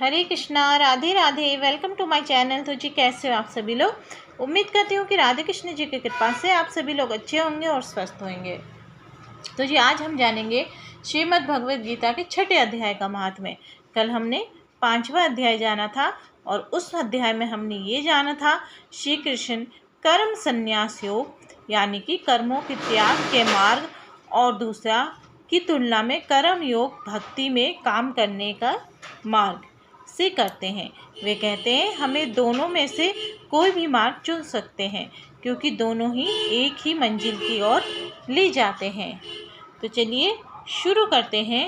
Hare Krishna, Radhe Radhe. Welcome to my channel. तो जी कैसे हो आप सभी लोग। उम्मीद करती हूँ कि राधे कृष्ण जी की कृपा से आप सभी लोग अच्छे होंगे और स्वस्थ होंगे। तो जी आज हम जानेंगे श्रीमद् भगवद गीता के 6ठे अध्याय का महात्म्य। कल हमने 5वां अध्याय जाना था और उस अध्याय में हमने ये जाना था श्री कृष्ण कर्म संन्यास योग यानी कि कर्मों के त्याग के मार्ग और दूसरा की तुलना में कर्म योग भक्ति में काम करने का मार्ग से करते हैं। वे कहते हैं हमें दोनों में से कोई भी मार्ग चुन सकते हैं क्योंकि दोनों ही एक ही मंजिल की ओर ले जाते हैं। तो चलिए शुरू करते हैं।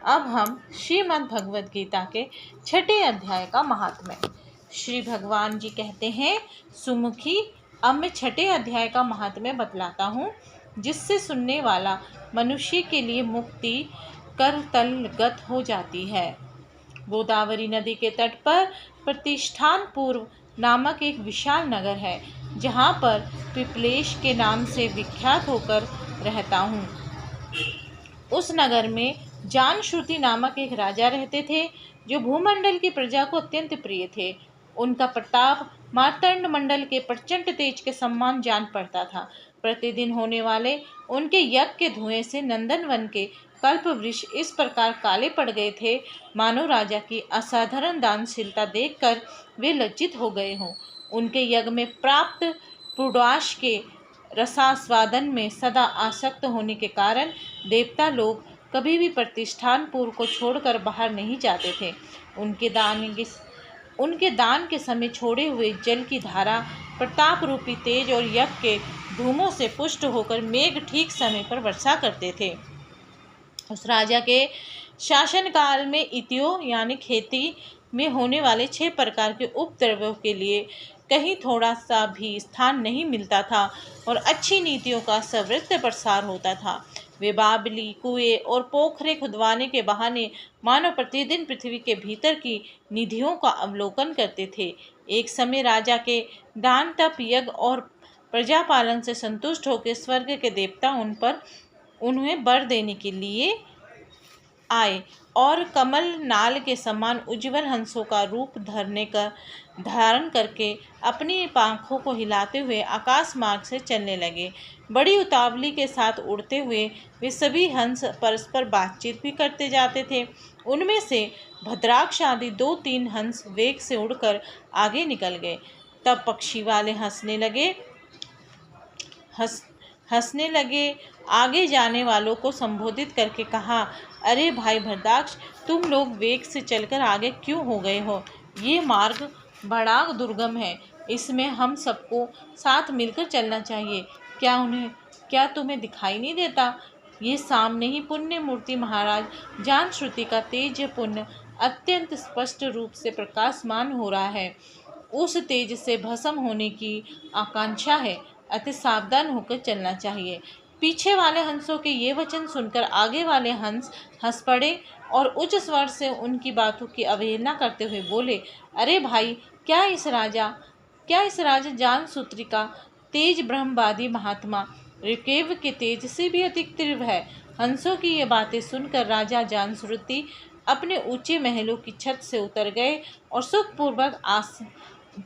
अब हम श्रीमद् भगवद गीता के 6ठे अध्याय का महात्म्य। श्री भगवान जी कहते हैं सुमुखी, अब मैं 6ठे अध्याय का महात्म्य बतलाता हूँ जिससे सुनने वाला मनुष्य के लिए मुक्ति करतलगत हो जाती है। गोदावरी नदी के तट पर प्रतिष्ठानपुर नामक एक विशाल नगर है जहाँ पर पिपलेश के नाम से विख्यात होकर रहता हूँ। उस नगर में जानश्रुति नामक एक राजा रहते थे जो भूमंडल की प्रजा को अत्यंत प्रिय थे। उनका प्रताप मार्तंड मंडल के प्रचंड तेज के सम्मान जान पड़ता था। प्रतिदिन होने वाले उनके यज्ञ के धुएं से नंदन वन के कल्प वृक्ष इस प्रकार काले पड़ गए थे मानो राजा की असाधारण दानशीलता देखकर वे लज्जित हो गए हों। उनके यज्ञ में प्राप्त पुडाश के रसास्वादन में सदा आसक्त होने के कारण देवता लोग कभी भी प्रतिष्ठानपुर को छोड़कर बाहर नहीं जाते थे। उनके दान के समय छोड़े हुए जल की धारा प्रताप रूपी तेज और यज्ञ के धूमों से पुष्ट होकर मेघ ठीक समय पर वर्षा करते थे। उस राजा के शासनकाल में इतियों यानी खेती में होने वाले 6 प्रकार के उपद्रव्यों के लिए कहीं थोड़ा सा भी स्थान नहीं मिलता था और अच्छी नीतियों का सर्वत्र प्रसार होता था। वे बावली, कुएं और पोखरे खुदवाने के बहाने मानव प्रतिदिन पृथ्वी के भीतर की निधियों का अवलोकन करते थे। एक समय राजा के दान, तप, यज्ञ और प्रजापालन से संतुष्ट होकर स्वर्ग के देवता उन्हें वर देने के लिए आए और कमल नाल के समान उज्ज्वल हंसों का रूप धारण करके अपनी पांखों को हिलाते हुए आकाश मार्ग से चलने लगे। बड़ी उतावली के साथ उड़ते हुए वे सभी हंस परस्पर बातचीत भी करते जाते थे। उनमें से भद्राक्ष आदि 2-3 हंस वेग से उड़कर आगे निकल गए। तब पक्षी वाले हंसने लगे आगे जाने वालों को संबोधित करके कहा, अरे भाई भद्राक्ष, तुम लोग वेग से चलकर आगे क्यों हो गए हो। ये मार्ग बड़ा दुर्गम है, इसमें हम सबको साथ मिलकर चलना चाहिए। क्या तुम्हें दिखाई नहीं देता? ये सामने ही पुण्य मूर्ति महाराज जानश्रुति का तेज पुण्य अत्यंत स्पष्ट रूप से प्रकाशमान हो रहा है। उस तेज से भस्म होने की आकांक्षा है, अति सावधान होकर चलना चाहिए। पीछे वाले हंसों के ये वचन सुनकर आगे वाले हंस हंस पड़े और उच्च स्वर से उनकी बातों की अवहेलना करते हुए बोले, अरे भाई, क्या इस राजा जानश्रुति का तेज ब्रह्मवादी महात्मा ऋग्वेद के तेज से भी अधिक तीव्र है। हंसों की ये बातें सुनकर राजा जानश्रुति अपने ऊंचे महलों की छत से उतर गए और सुखपूर्वक आसन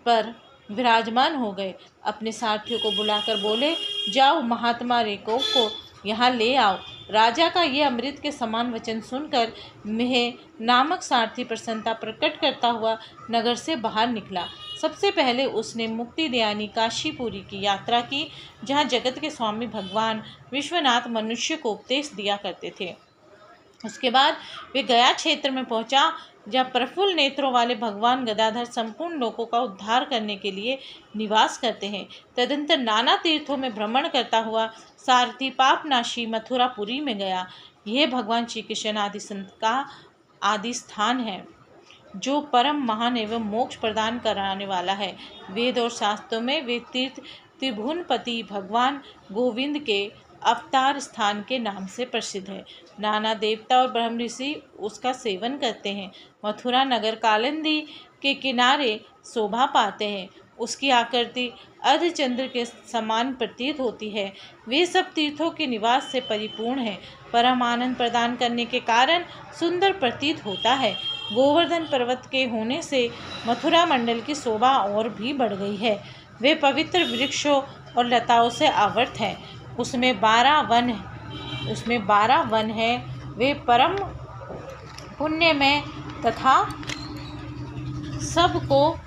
पर विराजमान हो गए। अपने सारथियों को बुलाकर बोले, जाओ महात्मा ऋग्वेद को यहाँ ले आओ। राजा का ये अमृत के समान वचन सुनकर मेह नामक सारथी प्रसन्नता प्रकट करता हुआ नगर से बाहर निकला। सबसे पहले उसने मुक्ति दयानी काशीपुरी की यात्रा की जहाँ जगत के स्वामी भगवान विश्वनाथ मनुष्य को उपदेश दिया करते थे। उसके बाद वे गया क्षेत्र में पहुंचा जहाँ प्रफुल्ल नेत्रों वाले भगवान गदाधर संपूर्ण लोगों का उद्धार करने के लिए निवास करते हैं। तदंतर नाना तीर्थों में भ्रमण करता हुआ सारथी पापनाशी मथुरापुरी में गया। यह भगवान श्री कृष्ण आदि संत का आदि स्थान है जो परम महान एवं मोक्ष प्रदान कराने वाला है। वेद और शास्त्रों में वे तीर्थ त्रिभुवनपति भगवान गोविंद के अवतार स्थान के नाम से प्रसिद्ध है। नाना देवता और ब्रह्म ऋषि उसका सेवन करते हैं। मथुरा नगर कालिंदी के किनारे शोभा पाते हैं। उसकी आकृति अर्धचंद्र के समान प्रतीत होती है। वे सब तीर्थों के निवास से परिपूर्ण है, परम आनंद प्रदान करने के कारण सुंदर प्रतीत होता है। गोवर्धन पर्वत के होने से मथुरा मंडल की शोभा और भी बढ़ गई है। वे पवित्र वृक्षों और लताओं से आवृत हैं। उसमें 12 वन है। वे परम पुण्यमय तथा सबको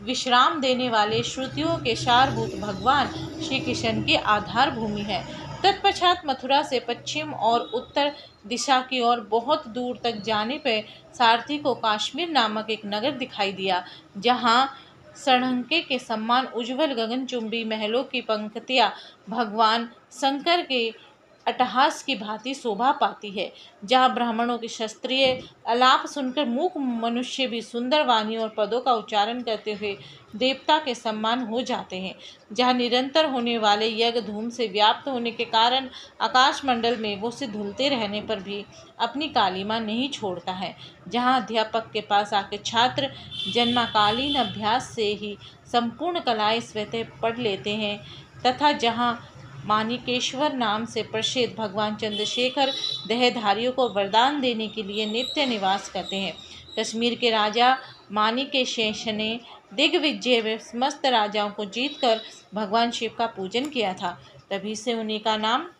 विश्राम देने वाले श्रुतियों के सारभूत भगवान श्री कृष्ण की आधार भूमि है। तत्पश्चात मथुरा से पश्चिम और उत्तर दिशा की ओर बहुत दूर तक जाने पर सारथी को काश्मीर नामक एक नगर दिखाई दिया, जहाँ सड़ंके के समान उज्ज्वल गगनचुंबी महलों की पंक्तियाँ भगवान शंकर के अट्टहास की भांति शोभा पाती है, जहाँ ब्राह्मणों के शास्त्रीय आलाप सुनकर मूक मनुष्य भी सुंदर वाणी और पदों का उच्चारण करते हुए देवता के सम्मान हो जाते हैं, जहाँ निरंतर होने वाले यज्ञ धूम से व्याप्त होने के कारण आकाश मंडल मेघों से धुलते रहने पर भी अपनी कालिमा नहीं छोड़ता है, जहाँ अध्यापक के पास आकर छात्र जन्मकालीन अभ्यास से ही संपूर्ण कलाएं स्वतः पढ़ लेते हैं, तथा जहाँ मानिकेश्वर नाम से प्रसिद्ध भगवान चंद्रशेखर देहधारियों को वरदान देने के लिए नित्य निवास करते हैं। कश्मीर के राजा मानिकेशेष ने दिग्विजय में समस्त राजाओं को जीतकर भगवान शिव का पूजन किया था, तभी से उन्हीं का नाम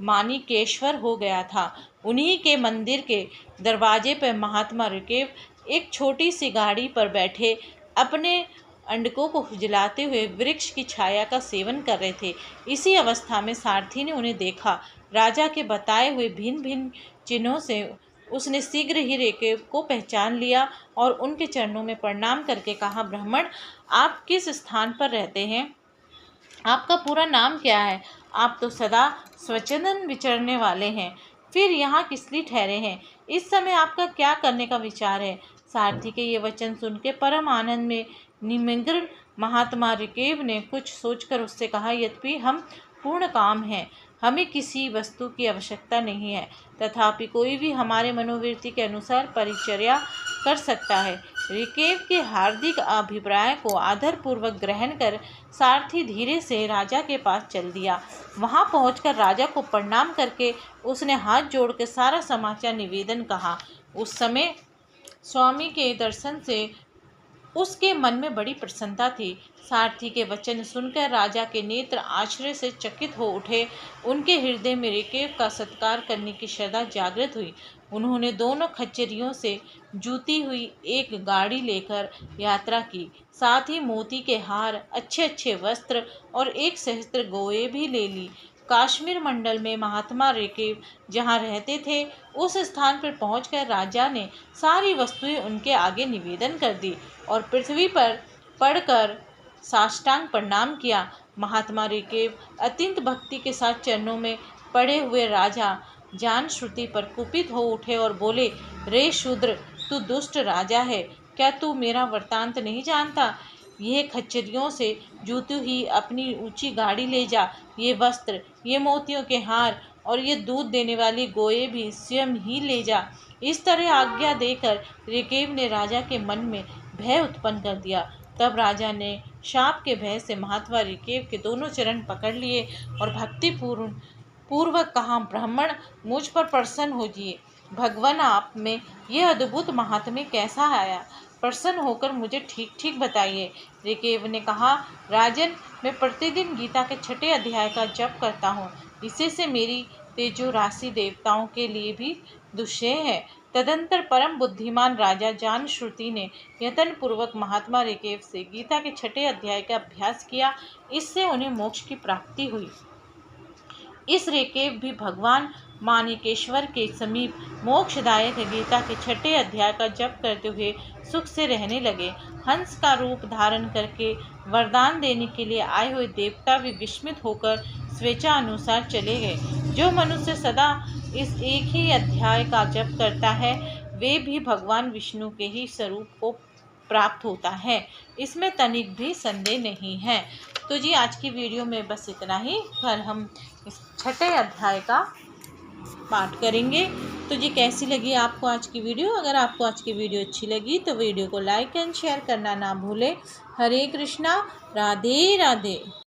मानिकेश्वर हो गया था। उन्हीं के मंदिर के दरवाजे पर महात्मा ऋकेव एक छोटी सी गाड़ी पर बैठे अपने अंडकों को खुजलाते हुए वृक्ष की छाया का सेवन कर रहे थे। इसी अवस्था में सारथी ने उन्हें देखा। राजा के बताए हुए भिन्न भिन्न चिन्हों से उसने शीघ्र ही ऋकेव को पहचान लिया और उनके चरणों में प्रणाम करके कहा, ब्राह्मण, आप किस स्थान पर रहते हैं? आपका पूरा नाम क्या है? आप तो सदा स्वच्छंदन विचरने वाले हैं, फिर यहाँ किस लिए ठहरे हैं? इस समय आपका क्या करने का विचार है? सारथी के ये वचन सुन के परम आनंद में निमग्न महात्मा ऋकेव ने कुछ सोचकर उससे कहा, यद्यपि हम पूर्ण काम हैं, हमें किसी वस्तु की आवश्यकता नहीं है, तथापि कोई भी हमारे मनोवृत्ति के अनुसार परिचर्या कर सकता है। ऋकेव के हार्दिक अभिप्राय को आदरपूर्वक ग्रहण कर सारथी धीरे से राजा के पास चल दिया। वहां पहुंचकर राजा को प्रणाम करके उसने हाथ जोड़कर सारा समाचार निवेदन कहा। उस समय स्वामी के दर्शन से उसके मन में बड़ी प्रसन्नता थी। सारथी के वचन सुनकर राजा के नेत्र आश्चर्य से चकित हो उठे। उनके हृदय में ऋकेव का सत्कार करने की श्रद्धा जागृत हुई। उन्होंने दोनों खच्चरियों से जूती हुई एक गाड़ी लेकर यात्रा की, साथ ही मोती के हार, अच्छे अच्छे वस्त्र और 1 सहस्त्र गौएं भी ले ली। काश्मीर मंडल में महात्मा ऋकेव जहाँ रहते थे, उस स्थान पर पहुंचकर राजा ने सारी वस्तुएं उनके आगे निवेदन कर दी और पृथ्वी पर पड़कर साष्टांग प्रणाम किया। महात्मा ऋकेव अत्यंत भक्ति के साथ चरणों में पड़े हुए राजा जान श्रुति पर कुपित हो उठे और बोले, रे शूद्र, तू दुष्ट राजा है, क्या तू मेरा वृत्तांत नहीं जानता? यह खच्चरियों से जूती हुई अपनी ऊंची गाड़ी ले जा, ये वस्त्र, ये मोतियों के हार और ये दूध देने वाली गौएं भी स्वयं ही ले जा। इस तरह आज्ञा देकर ऋकेव ने राजा के मन में भय उत्पन्न कर दिया। तब राजा ने शाप के भय से महात्मा ऋकेव के दोनों चरण पकड़ लिए और भक्ति पूर्वक कहा, ब्राह्मण, मुझ पर प्रसन्न होजिए। भगवान, आप में यह अद्भुत महात्म्य कैसा आया? प्रसन्न होकर मुझे ठीक ठीक बताइए। ऋकेव ने कहा, राजन, मैं प्रतिदिन गीता के 6ठे अध्याय का जप करता हूँ। इसी से मेरी तेजो राशि देवताओं के लिए भी दुष्यय है। तदंतर परम बुद्धिमान राजा जान श्रुति ने यत्न पूर्वक महात्मा ऋकेव से गीता के 6ठे अध्याय का अभ्यास किया। इससे उन्हें मोक्ष की प्राप्ति हुई। इस ऋकेव भी भगवान मानिकेश्वर के समीप मोक्षदायक गीता के 6ठे अध्याय का जप करते हुए सुख से रहने लगे। हंस का रूप धारण करके वरदान देने के लिए आए हुए देवता भी विस्मित होकर स्वेच्छा अनुसार चले गए। जो मनुष्य सदा इस एक ही अध्याय का जप करता है, वे भी भगवान विष्णु के ही स्वरूप को प्राप्त होता है, इसमें तनिक भी संदेह नहीं है। तो जी, आज की वीडियो में बस इतना ही। कल हम इस 6ठे अध्याय का पाठ करेंगे। तो जी, कैसी लगी आपको आज की वीडियो? अगर आपको आज की वीडियो अच्छी लगी तो वीडियो को लाइक एंड शेयर करना ना भूलें। हरे कृष्णा, राधे राधे।